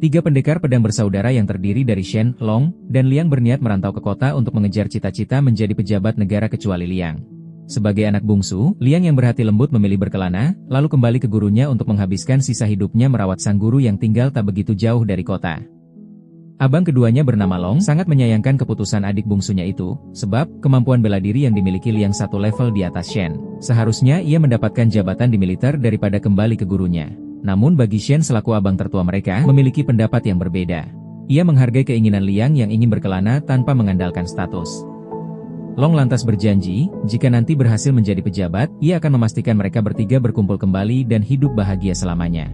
Tiga pendekar pedang bersaudara yang terdiri dari Shen, Long, dan Liang berniat merantau ke kota untuk mengejar cita-cita menjadi pejabat negara kecuali Liang. Sebagai anak bungsu, Liang yang berhati lembut memilih berkelana, lalu kembali ke gurunya untuk menghabiskan sisa hidupnya merawat sang guru yang tinggal tak begitu jauh dari kota. Abang keduanya bernama Long sangat menyayangkan keputusan adik bungsunya itu, sebab kemampuan bela diri yang dimiliki Liang satu level di atas Shen. Seharusnya ia mendapatkan jabatan di militer daripada kembali ke gurunya. Namun bagi Shen selaku abang tertua mereka memiliki pendapat yang berbeda. Ia menghargai keinginan Liang yang ingin berkelana tanpa mengandalkan status. Long lantas berjanji, jika nanti berhasil menjadi pejabat, ia akan memastikan mereka bertiga berkumpul kembali dan hidup bahagia selamanya.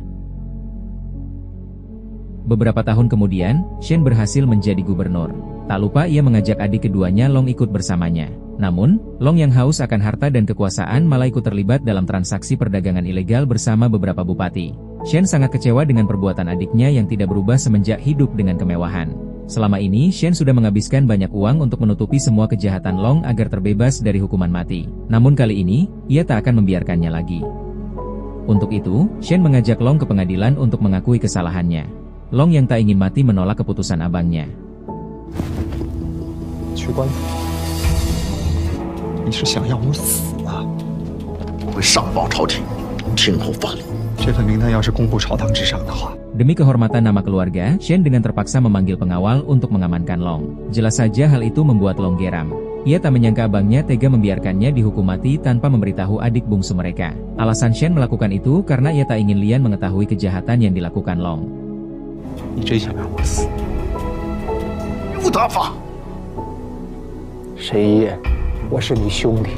Beberapa tahun kemudian, Shen berhasil menjadi gubernur. Tak lupa ia mengajak adik keduanya Long ikut bersamanya. Namun, Long yang haus akan harta dan kekuasaan malah ikut terlibat dalam transaksi perdagangan ilegal bersama beberapa bupati. Shen sangat kecewa dengan perbuatan adiknya yang tidak berubah semenjak hidup dengan kemewahan. Selama ini, Shen sudah menghabiskan banyak uang untuk menutupi semua kejahatan Long agar terbebas dari hukuman mati. Namun kali ini, ia tak akan membiarkannya lagi. Untuk itu, Shen mengajak Long ke pengadilan untuk mengakui kesalahannya. Long yang tak ingin mati menolak keputusan abangnya. 去官，你是想要我死啊？我会上报朝廷，听候法律。这份名单要是公布朝堂之上的话， Demi kehormatan nama keluarga, Shen dengan terpaksa memanggil pengawal untuk mengamankan Long. Jelas saja hal itu membuat Long geram. Ia tak menyangka abangnya tega membiarkannya dihukum mati tanpa memberitahu adik bungsu mereka. Alasan Shen melakukan itu karena ia tak ingin Lian mengetahui kejahatan yang dilakukan Long. 你真想让我死？不得法。沈爷，我是你兄弟，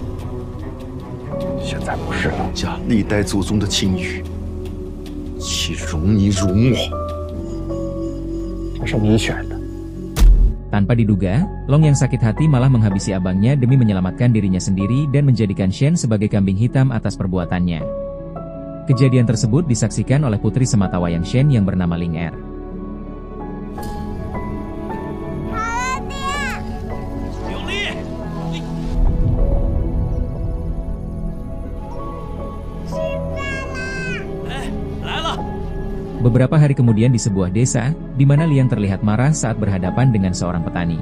现在不是了。家历代祖宗的清誉，岂容你辱我？这是你选的。 Tanpa diduga, Long yang sakit hati malah menghabisi abangnya demi menyelamatkan dirinya sendiri dan menjadikan Shen sebagai kambing hitam atas perbuatannya. Kejadian tersebut disaksikan oleh putri sematawayang Shen yang bernama Ling Er. Beberapa hari kemudian di sebuah desa, di mana Liang terlihat marah saat berhadapan dengan seorang petani.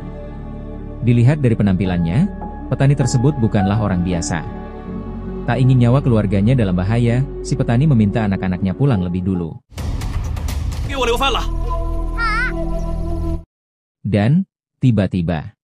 Dilihat dari penampilannya, petani tersebut bukanlah orang biasa. Tak ingin nyawa keluarganya dalam bahaya, si petani meminta anak-anaknya pulang lebih dulu. Dan, tiba-tiba,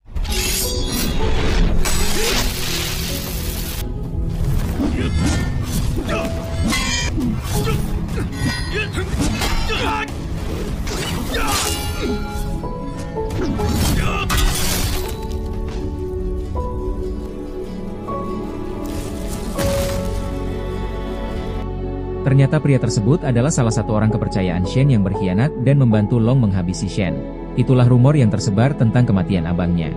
ternyata pria tersebut adalah salah satu orang kepercayaan Shen yang berkhianat dan membantu Long menghabisi Shen. Itulah rumor yang tersebar tentang kematian abangnya.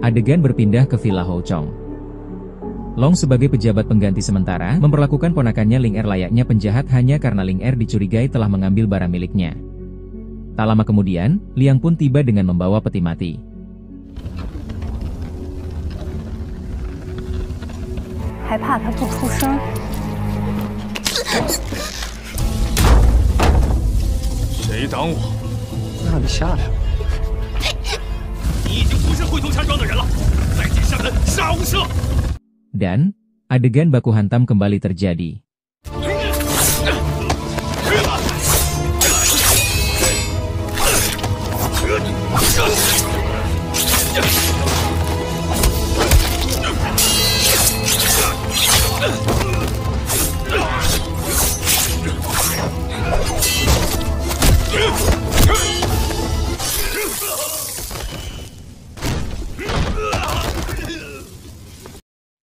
Adegan berpindah ke Villa Hou Chong. Long sebagai pejabat pengganti sementara memperlakukan ponakannya Ling Er layaknya penjahat hanya karena Ling Er dicurigai telah mengambil barang miliknya. Tak lama kemudian, Liang pun tiba dengan membawa peti mati. Dan, adegan baku hantam kembali terjadi.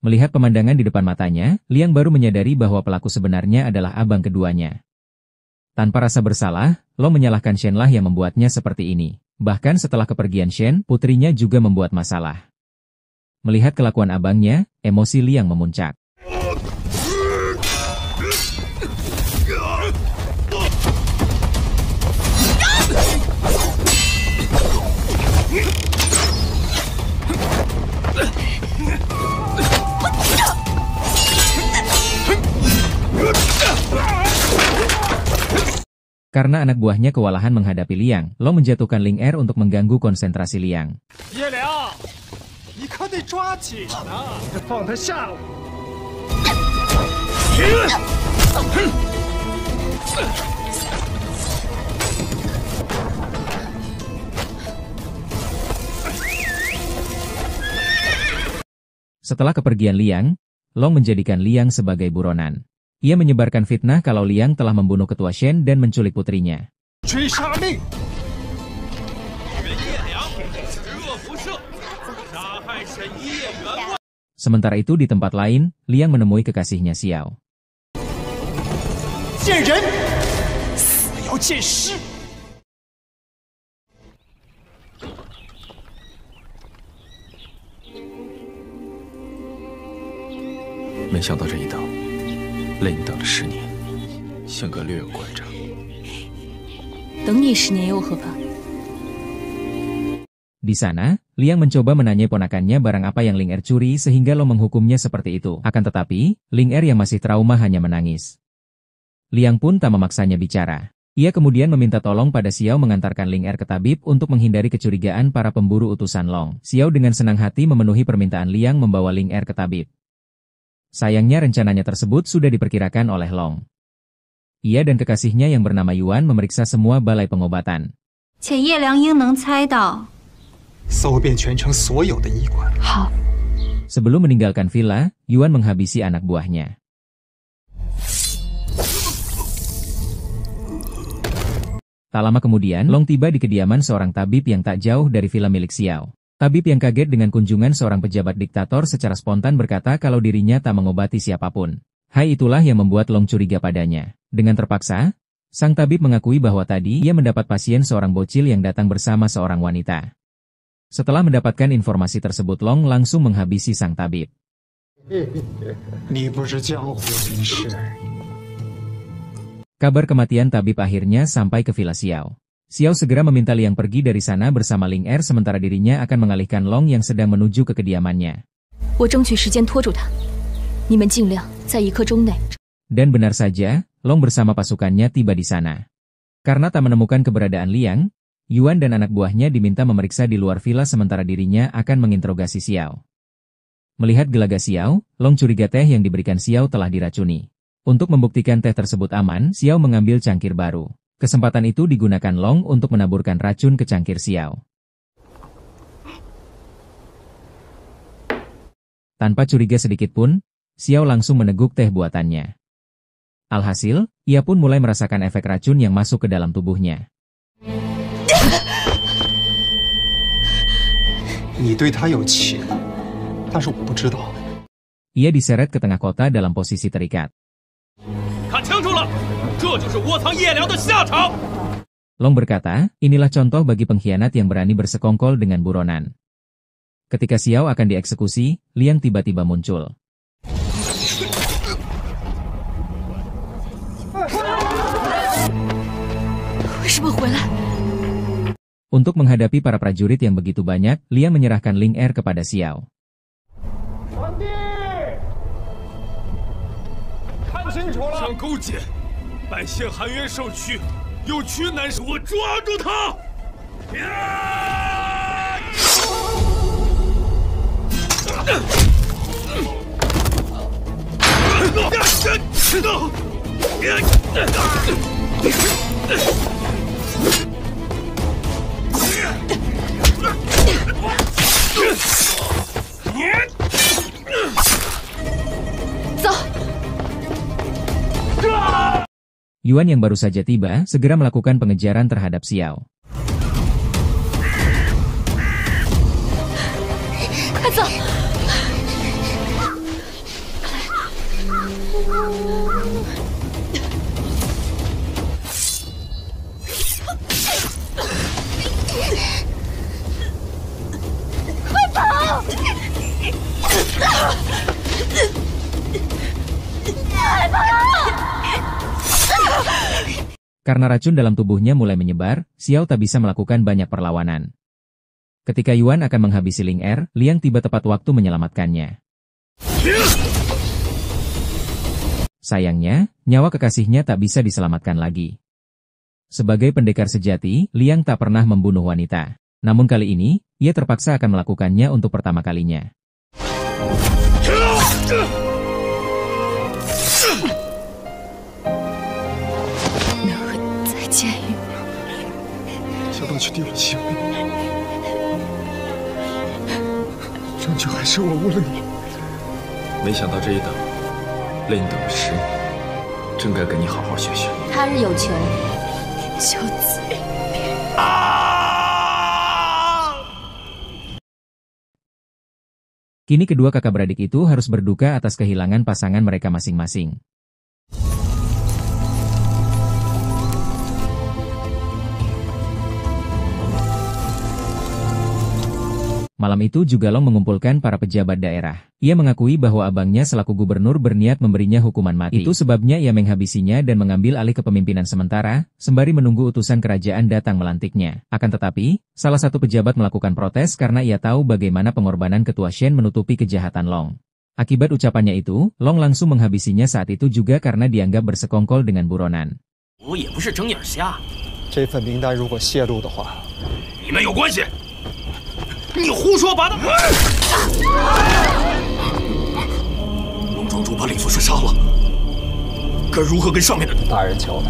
Melihat pemandangan di depan matanya, Liang baru menyadari bahwa pelaku sebenarnya adalah abang keduanya. Tanpa rasa bersalah, Long menyalahkan Shenlah yang membuatnya seperti ini. Bahkan setelah kepergian Shen, putrinya juga membuat masalah. Melihat kelakuan abangnya, emosi Liang memuncak. Karena anak buahnya kewalahan menghadapi Liang, Long menjatuhkan Ling Er untuk mengganggu konsentrasi Liang. Ye Liang, 你可得抓紧啊！放他下来！ Setelah kepergian Liang, Long menjadikan Liang sebagai buronan. Ia menyebarkan fitnah kalau Liang telah membunuh ketua Shen dan menculik putrinya. Sementara itu di tempat lain, Liang menemui kekasihnya Xiao. Di sana, Liang mencoba menanyai ponakannya barang apa yang Ling Er curi sehingga Long menghukumnya seperti itu. Akan tetapi, Ling Er yang masih trauma hanya menangis. Liang pun tak memaksanya bicara. Ia kemudian meminta tolong pada Xiao mengantarkan Ling Er ke tabib untuk menghindari kecurigaan para pemburu utusan Long. Xiao dengan senang hati memenuhi permintaan Liang membawa Ling Er ke tabib. Sayangnya rencananya tersebut sudah diperkirakan oleh Long. Ia dan kekasihnya yang bernama Yuan memeriksa semua balai pengobatan. Sebelum meninggalkan villa, Yuan menghabisi anak buahnya. Tak lama kemudian, Long tiba di kediaman seorang tabib yang tak jauh dari villa milik Xiao. Tabib yang kaget dengan kunjungan seorang pejabat diktator secara spontan berkata kalau dirinya tak mengobati siapapun. Hal itulah yang membuat Long curiga padanya. Dengan terpaksa, sang tabib mengakui bahwa tadi ia mendapat pasien seorang bocil yang datang bersama seorang wanita. Setelah mendapatkan informasi tersebut, Long langsung menghabisi sang tabib. Kabar kematian tabib akhirnya sampai ke villa Xiao. Xiao segera meminta Liang pergi dari sana bersama Ling Er sementara dirinya akan mengalihkan Long yang sedang menuju ke kediamannya. Dan benar saja, Long bersama pasukannya tiba di sana. Karena tak menemukan keberadaan Liang, Yuan dan anak buahnya diminta memeriksa di luar villa sementara dirinya akan menginterogasi Xiao. Melihat gelagat Xiao, Long curiga teh yang diberikan Xiao telah diracuni. Untuk membuktikan teh tersebut aman, Xiao mengambil cangkir baru. Kesempatan itu digunakan Long untuk menaburkan racun ke cangkir Xiao. Tanpa curiga sedikit pun, Xiao langsung meneguk teh buatannya. Alhasil, ia pun mulai merasakan efek racun yang masuk ke dalam tubuhnya. Ia diseret ke tengah kota dalam posisi terikat. Long berkata, inilah contoh bagi pengkhianat yang berani bersekongkol dengan buronan. Ketika Xiao akan dieksekusi, Liang tiba-tiba muncul. Untuk menghadapi para prajurit yang begitu banyak, Liang menyerahkan Ling Er kepada Xiao. Yuan yang baru saja tiba, segera melakukan pengejaran terhadap Xiao. Karena racun dalam tubuhnya mulai menyebar, Xiao tak bisa melakukan banyak perlawanan. Ketika Yuan akan menghabisi Ling Er, Liang tiba tepat waktu menyelamatkannya. Sayangnya, nyawa kekasihnya tak bisa diselamatkan lagi. Sebagai pendekar sejati, Liang tak pernah membunuh wanita. Namun kali ini, ia terpaksa akan melakukannya untuk pertama kalinya.没想到这一等，累你等了10年，真该跟你好好学学。他日有求，求子。 Kini kedua kakak beradik itu harus berduka atas kehilangan pasangan mereka masing-masing. Malam itu juga Long mengumpulkan para pejabat daerah. Ia mengakui bahwa abangnya selaku gubernur berniat memberinya hukuman mati. Itu sebabnya ia menghabisinya dan mengambil alih kepemimpinan sementara, sembari menunggu utusan kerajaan datang melantiknya. Akan tetapi, salah satu pejabat melakukan protes karena ia tahu bagaimana pengorbanan ketua Shen menutupi kejahatan Long. Akibat ucapannya itu, Long langsung menghabisinya saat itu juga karena dianggap bersekongkol dengan buronan. 我也不是睁眼瞎。这份名单如果泄露的话， 你们有关系？你胡说八道！龙庄主把李富顺杀了，该如何跟上面的大人交代。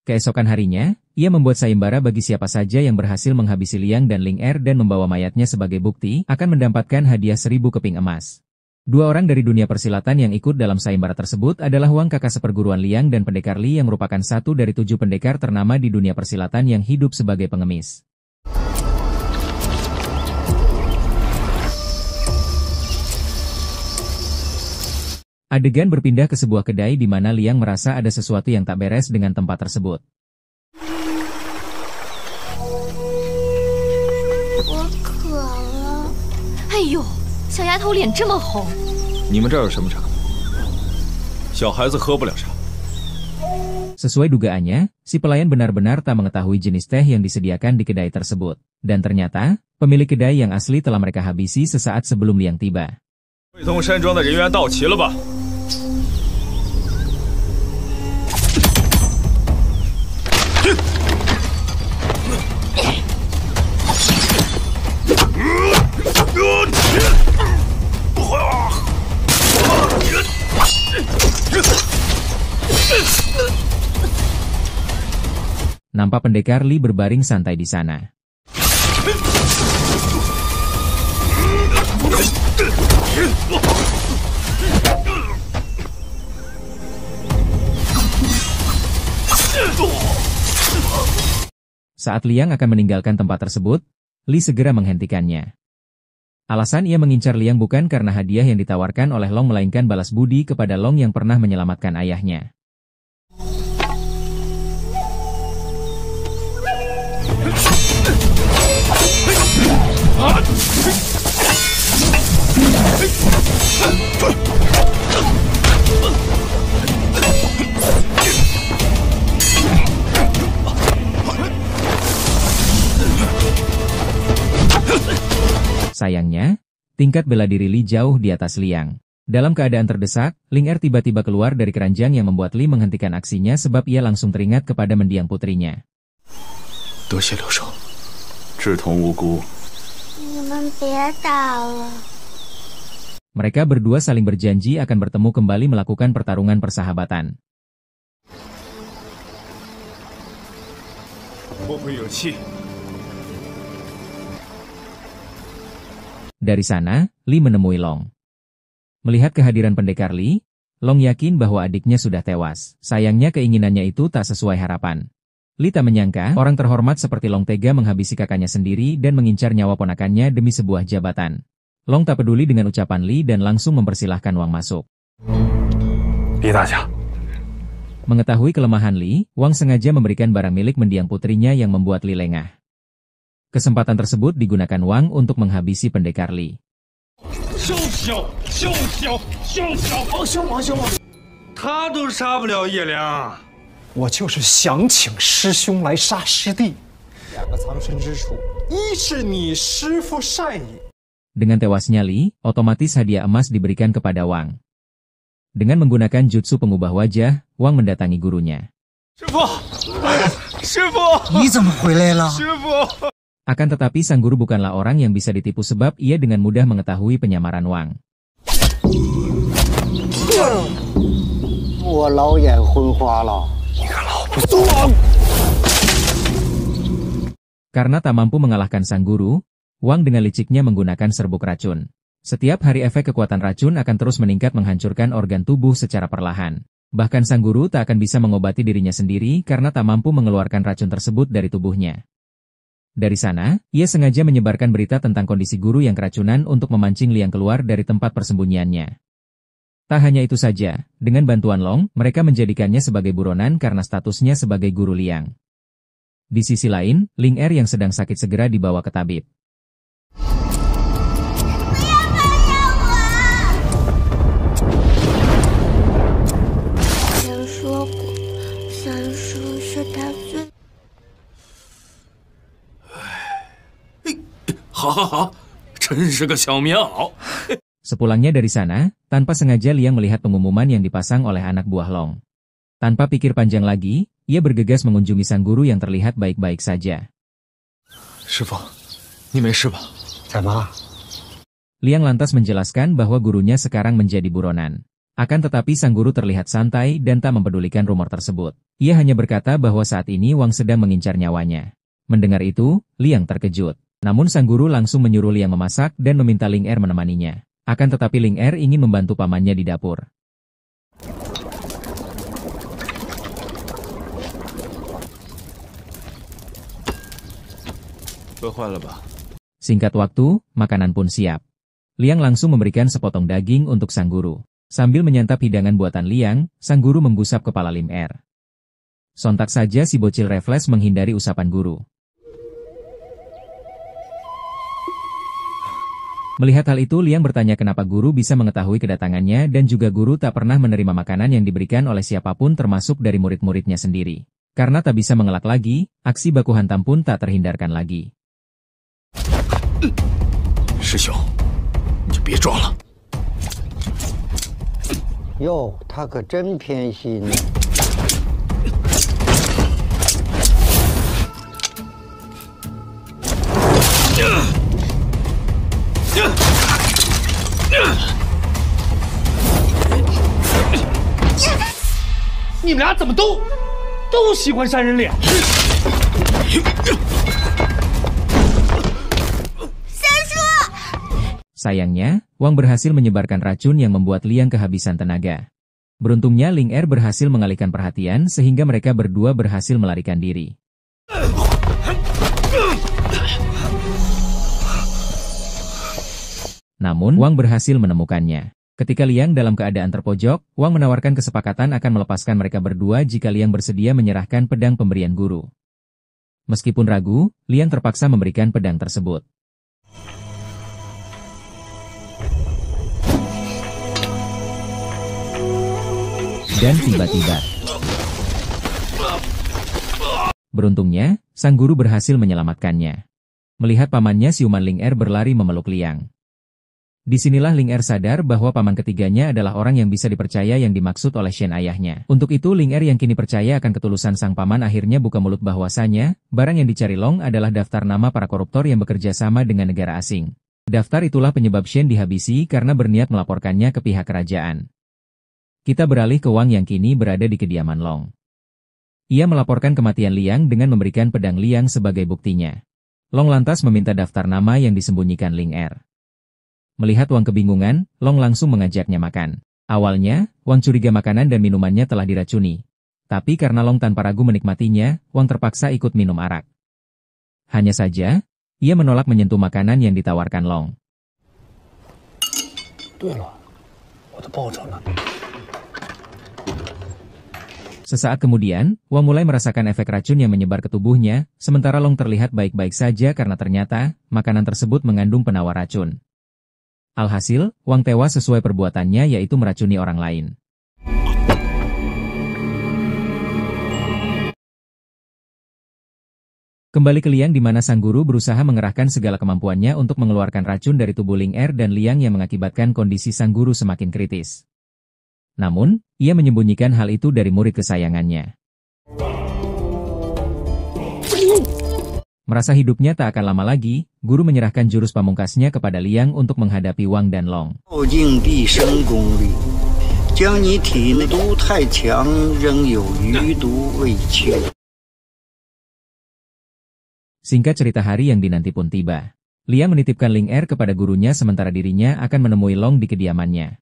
Keesokan harinya, ia membuat sayembara bagi siapa saja yang berhasil menghabisi Liang dan Ling Er dan membawa mayatnya sebagai bukti, akan mendapatkan hadiah 1000 keping emas. 2 orang dari dunia persilatan yang ikut dalam sayembara tersebut adalah Wang kakak seperguruan Liang dan pendekar Li yang merupakan satu dari 7 pendekar ternama di dunia persilatan yang hidup sebagai pengemis. Adegan berpindah ke sebuah kedai di mana Liang merasa ada sesuatu yang tak beres dengan tempat tersebut. 我渴了。哎呦，小丫头脸这么红。你们这儿有什么茶？小孩子喝不了茶。 Sesuai dugaannya, si pelayan benar-benar tak mengetahui jenis teh yang disediakan di kedai tersebut. Dan ternyata, pemilik kedai yang asli telah mereka habisi sesaat sebelum Liang tiba. 汇通山庄的人员到齐了吧？ Nampak pendekar Li berbaring santai di sana. Saat Liang akan meninggalkan tempat tersebut, Li segera menghentikannya. Alasan ia mengincar Liang bukan karena hadiah yang ditawarkan oleh Long melainkan balas budi kepada Long yang pernah menyelamatkan ayahnya. Sayangnya, tingkat bela diri Li jauh di atas Liang. Dalam keadaan terdesak, Ling Er tiba-tiba keluar dari keranjang yang membuat Li menghentikan aksinya sebab ia langsung teringat kepada mendiang putrinya. 得血留声，志同无辜。你们别打了。 Mereka berdua saling berjanji akan bertemu kembali melakukan pertarungan persahabatan. 不会有气。 Dari sana, Li menemui Long. Melihat kehadiran pendekar Li, Long yakin bahwa adiknya sudah tewas. Sayangnya keinginannya itu tak sesuai harapan. Li tak menyangka orang terhormat seperti Long tega menghabisi kakaknya sendiri dan mengincar nyawa ponakannya demi sebuah jabatan. Long tak peduli dengan ucapan Li dan langsung mempersilahkan Wang masuk. Li Dajia. Mengetahui kelemahan Li, Wang sengaja memberikan barang milik mendiang putrinya yang membuat Li lengah. Kesempatan tersebut digunakan Wang untuk menghabisi pendekar Li. 他都杀不了叶良。我就是想请师兄来杀师弟。两个藏身之处，一是你师父善意。 Dengan tewasnya Li, otomatis hadiah emas diberikan kepada Wang. Dengan menggunakan jutsu pengubah wajah, Wang mendatangi gurunya. 师傅，师傅，你怎么回来了？ 师傅。 Akan tetapi sang guru bukanlah orang yang bisa ditipu sebab ia dengan mudah mengetahui penyamaran Wang. 我老眼昏花了。你个老不死！ Karena tak mampu mengalahkan sang guru, Wang dengan liciknya menggunakan serbuk racun. Setiap hari efek kekuatan racun akan terus meningkat menghancurkan organ tubuh secara perlahan. Bahkan sang guru tak akan bisa mengobati dirinya sendiri karena tak mampu mengeluarkan racun tersebut dari tubuhnya. Dari sana, ia sengaja menyebarkan berita tentang kondisi guru yang keracunan untuk memancing Liang keluar dari tempat persembunyiannya. Tak hanya itu saja, dengan bantuan Long, mereka menjadikannya sebagai buronan karena statusnya sebagai guru Liang. Di sisi lain, Ling Er yang sedang sakit segera dibawa ke tabib. Sepulangnya dari sana, tanpa sengaja Liang melihat pengumuman yang dipasang oleh anak buah Long. Tanpa pikir panjang lagi, ia bergegas mengunjungi sang guru yang terlihat baik-baik saja. 师傅，你没事吧？ 怎么？ Liang lantas menjelaskan bahwa gurunya sekarang menjadi buronan. Akan tetapi sang guru terlihat santai dan tak mempedulikan rumor tersebut. Ia hanya berkata bahwa saat ini Wang sedang mengincar nyawanya. Mendengar itu, Liang terkejut. Namun sang guru langsung menyuruh Liang memasak dan meminta Ling Er menemaninya. Akan tetapi Ling Er ingin membantu pamannya di dapur. Singkat waktu, makanan pun siap. Liang langsung memberikan sepotong daging untuk sang guru. Sambil menyantap hidangan buatan Liang, sang guru menggusap kepala Ling Er. Sontak saja si bocil refleks menghindari usapan guru. Melihat hal itu, Liang bertanya kenapa guru bisa mengetahui kedatangannya dan juga guru tak pernah menerima makanan yang diberikan oleh siapapun termasuk dari murid-muridnya sendiri. Karena tak bisa mengelak lagi, aksi baku hantam pun tak terhindarkan lagi. 师兄，你就别装了。哟，他可真偏心。你们俩怎么都喜欢扇人脸？ Sayangnya, Wang berhasil menyebarkan racun yang membuat Liang kehabisan tenaga. Beruntungnya Ling Er berhasil mengalihkan perhatian sehingga mereka berdua berhasil melarikan diri. Namun, Wang berhasil menemukannya. Ketika Liang dalam keadaan terpojok, Wang menawarkan kesepakatan akan melepaskan mereka berdua jika Liang bersedia menyerahkan pedang pemberian guru. Meskipun ragu, Liang terpaksa memberikan pedang tersebut. Dan tiba-tiba, beruntungnya, sang guru berhasil menyelamatkannya. Melihat pamannya siuman Ling Er berlari memeluk Liang. Disinilah Ling Er sadar bahwa paman ketiganya adalah orang yang bisa dipercaya yang dimaksud oleh Shen ayahnya. Untuk itu Ling Er yang kini percaya akan ketulusan sang paman akhirnya buka mulut bahwasanya, barang yang dicari Long adalah daftar nama para koruptor yang bekerja sama dengan negara asing. Daftar itulah penyebab Shen dihabisi karena berniat melaporkannya ke pihak kerajaan. Kita beralih ke Wang yang kini berada di kediaman Long. Ia melaporkan kematian Liang dengan memberikan pedang Liang sebagai buktinya. Long lantas meminta daftar nama yang disembunyikan Ling Er. Melihat Wang kebingungan, Long langsung mengajaknya makan. Awalnya, Wang curiga makanan dan minumannya telah diracuni. Tapi karena Long tanpa ragu menikmatinya, Wang terpaksa ikut minum arak. Hanya saja, ia menolak menyentuh makanan yang ditawarkan Long. 对了，我的报酬呢？ Sesaat kemudian, Wang mulai merasakan efek racun yang menyebar ke tubuhnya, sementara Long terlihat baik-baik saja karena ternyata, makanan tersebut mengandung penawar racun. Alhasil, Wang tewas sesuai perbuatannya yaitu meracuni orang lain. Kembali ke Liang di mana sang guru berusaha mengerahkan segala kemampuannya untuk mengeluarkan racun dari tubuh Ling Er dan Liang yang mengakibatkan kondisi sang guru semakin kritis. Namun, ia menyembunyikan hal itu dari murid kesayangannya. Merasa hidupnya tak akan lama lagi, guru menyerahkan jurus pamungkasnya kepada Liang untuk menghadapi Wang dan Long. Singkat cerita, hari yang dinanti pun tiba. Liang menitipkan Ling Er kepada gurunya sementara dirinya akan menemui Long di kediamannya.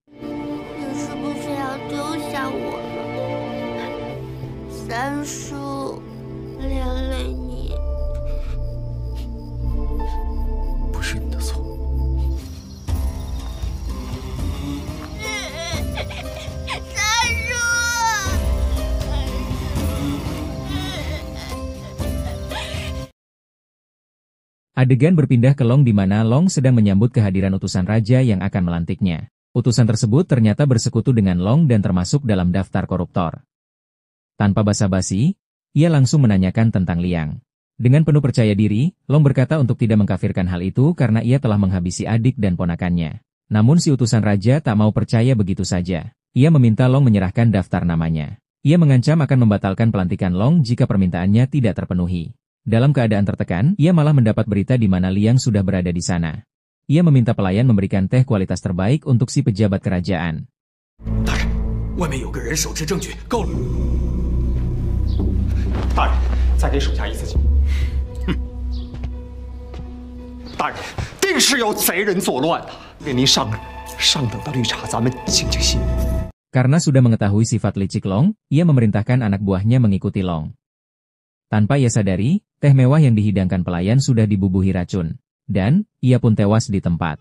Adegan berpindah ke Long di mana Long sedang menyambut kehadiran utusan raja yang akan melantiknya. Utusan tersebut ternyata bersekutu dengan Long dan termasuk dalam daftar koruptor. Tanpa basa-basi, ia langsung menanyakan tentang Liang. Dengan penuh percaya diri, Long berkata untuk tidak mengkafirkan hal itu karena ia telah menghabisi adik dan ponakannya. Namun si utusan raja tak mau percaya begitu saja. Ia meminta Long menyerahkan daftar namanya. Ia mengancam akan membatalkan pelantikan Long jika permintaannya tidak terpenuhi. Dalam keadaan tertekan, ia malah mendapat berita di mana Liang sudah berada di sana. Ia meminta pelayan memberikan teh kualitas terbaik untuk si pejabat kerajaan. Karena sudah mengetahui sifat licik Long, ia memerintahkan anak buahnya mengikuti Long. Tanpa ia sadari, teh mewah yang dihidangkan pelayan sudah dibubuhi racun. Dan, ia pun tewas di tempat.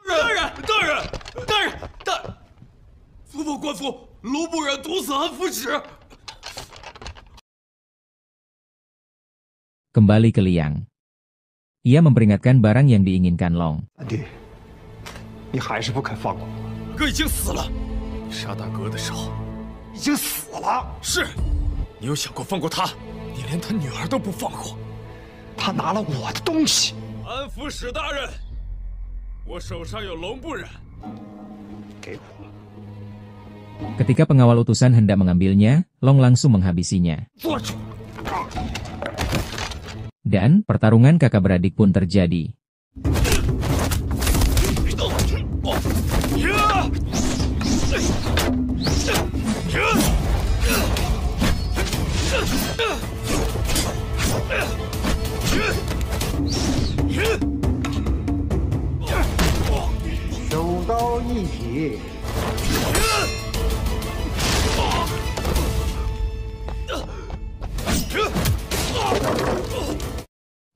Kembali ke Liang. Ia memperingatkan barang yang diinginkan Long. Ketika pengawal utusan hendak mengambilnya, Long langsung menghabisinya. Dan, pertarungan kakak beradik pun terjadi.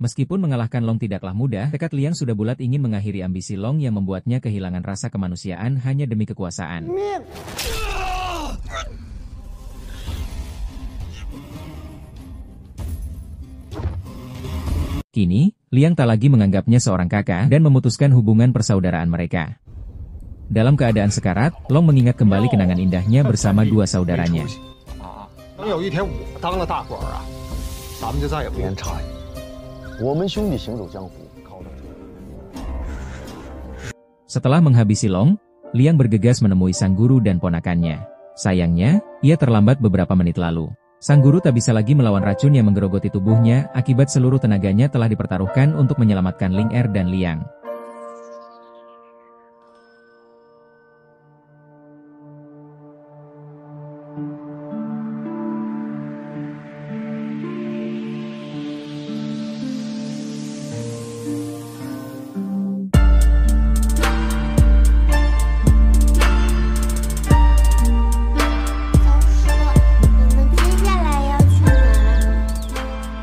Meskipun mengalahkan Long tidaklah mudah, tekad Liang sudah bulat ingin mengakhiri ambisi Long yang membuatnya kehilangan rasa kemanusiaan hanya demi kekuasaan. Kini, Liang tak lagi menganggapnya seorang kakak dan memutuskan hubungan persaudaraan mereka. Dalam keadaan sekarat, Long mengingat kembali kenangan indahnya bersama dua saudaranya. Setelah menghabisi Long, Liang bergegas menemui sang guru dan ponakannya. Sayangnya, ia terlambat beberapa menit lalu. Sang guru tak bisa lagi melawan racun yang menggerogoti tubuhnya akibat seluruh tenaganya telah dipertaruhkan untuk menyelamatkan Ling Er dan Liang.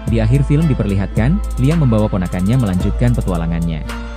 Di akhir film diperlihatkan, Liang membawa ponakannya melanjutkan petualangannya.